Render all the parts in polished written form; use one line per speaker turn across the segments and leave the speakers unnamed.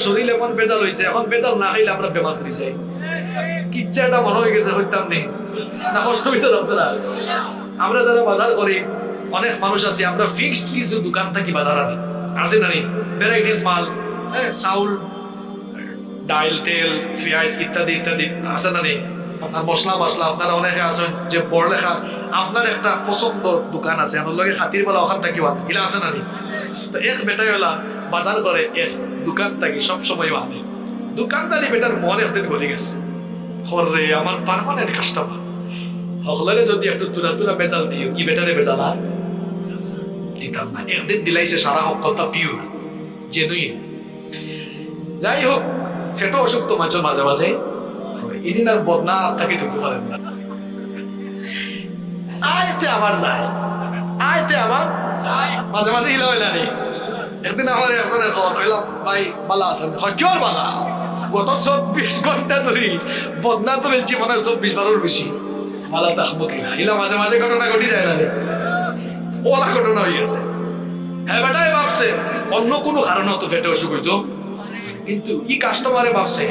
শরীর এমন বেজাল হয়েছে, এখন বেজাল না খাইলে আমরা বেমার হয়ে যাই। কিচ্ছাটা মনে হয়ে গেছে হইতাম নেই না, কষ্ট হয়েছে আপনারা। আমরা যারা বাজার করি, অনেক মানুষ আছে, আমরা ফিক্সড কিছু দোকান থাকি বাজার আনি, আছে না নি, ভ্যারাইটিস মাল, চাউল, ডাইল, তেল, পেঁয়াজ ইত্যাদি ইত্যাদি, আছে না নেই। আপনার মশলা মশলা আপনারা অনেকে আছেন যে পড়লেখা আপনার একটা পছন্দ দোকান আছে, আমার লগে খাতির বেলা ওখান থাকি এগুলা আছে না নি। তো এক বেটাই বেলা বাজার করে, এক দোকান থাকি সবসময় আনে। দোকানদারি বেটার মনে একদিন ঘুরে গেছে, হরে আমার পার্মানেন্ট কাস্টমার, হকলারে যদি একটু তুরা তুরা বেজাল দিও, ই বেটারে বেজাল আর দিতাম না। একদিন দিলাইছে সারা কথা পিওর জেনুইন। যাই হোক, সেটা অসুখ তো মাঝে মাঝে মাঝে এদিন আর বদনা থাকি ধরতে পারেন না। আয়তে আমার যায়, আয়তে আমার মাঝে মাঝে হিলা হইলা নেই। একদিন আমার একজনের খবর কইলাম, ভাই বালা আছেন? কিয়র বালা? গত 24 ঘন্টা ধরে বদনা ধরে জীবনে 24 বারের বেশি বালা থাকবো কিনা। হিলা মাঝে মাঝে ঘটনা ঘটি যায় না, ওলা ঘটনা হয়ে গেছে। হ্যাঁ বেটাই ভাবছে অন্য কোনো কারণে তো ফেটে অসুখ হইতো, কিন্তু ই কাস্টমারে ভাবছে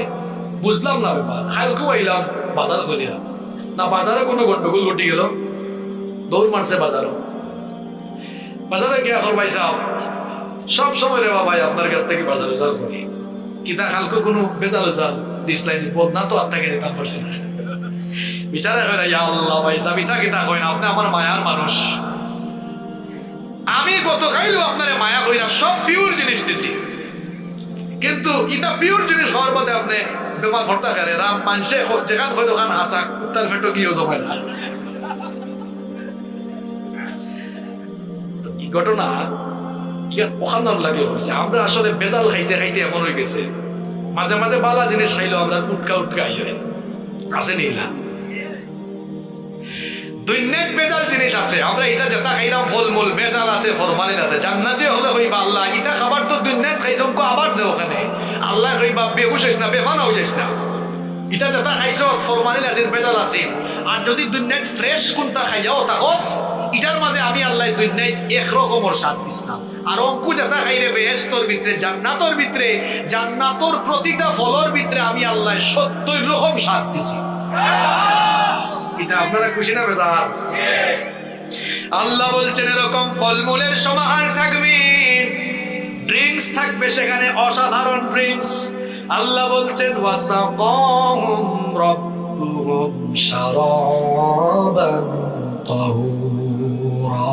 বুঝলাম না ব্যাপার। খালকেও আইলাম, বাজার করিলাম না, বাজারে কোনো গন্ডগোল ঘটি গেল, দৌড় মারছে বাজারও। বাজারে গিয়া করবাই সাহেব সব সময় রে ভাই আপনার কাছ থেকে বাজার উজার করি, কিতা খালকে কোনো বেজাল উজাল দিসলাইনি, বদনা তো আপনাকে দিতাম পারছি না। বিচারে করে আল্লাহ ভাই সাহেব ইতা কিতা কই না, আপনি আমার মায়ার মানুষ, আমি গত খাইলেও আপনার মায়া কই না, সব পিওর জিনিস দিছি, কিন্তু ইটা পিওর জিনিস হওয়ার বাদে আপনি বেমার ভর্তা করে রাম মানসে যেখান হয় দোকান হাসা কুত্তার ফেটো গিয়েও জমায় না। এই ঘটনা ওখান লাগে হয়েছে। আমরা আসলে বেজাল খাইতে খাইতে এমন হয়ে গেছে, মাঝে মাঝে বালা জিনিস খাইলেও আমরা উটকা উটকা আই হয়, আসেনি না? দুনিয়াত বেজাল জিনিস আছে, আমরা এটা যেটা খাইলাম ফলমূল বেজাল আছে, ফরমালিন আছে। জান্নাতে হলে হইবা আল্লাহ ইটা খাবার তো দুনিয়াত খাইছম কো আবার দে ওখানে, আল্লাহ কইবা বেহুশ হইস না, বেফানা হয়ে যাইস না, এটা যেটা খাইছ ফরমালিন আছে বেজাল আছে। আর যদি দুনিয়াত ফ্রেশ কোনটা খাইয়াও তাকস, ইটার মাঝে আমি আল্লাহ দুনিয়াত এক রকমের স্বাদ দিস না। আর অঙ্কু যেটা খাইলে বেহেশতর ভিতরে জান্নাতর ভিতরে, জান্নাতর প্রতিটা ফলর ভিতরে আমি আল্লাহ 70 রকম স্বাদ দিছি। এটা আপনারা খুশি না বেজার? আল্লাহ বলছেন এরকম ফলমূলের সমাহার থাকবে, ড্রিঙ্কস থাকবে সেখানে, অসাধারণ ড্রিঙ্কস। আল্লাহ বলছেন ওয়াসাকাহুম রাব্বুহুম শারাবান তাহুরা,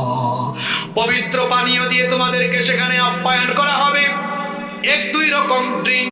পবিত্র পানীয় দিয়ে তোমাদেরকে সেখানে আপ্যায়ন করা হবে। 1-2 রকম ড্রিঙ্ক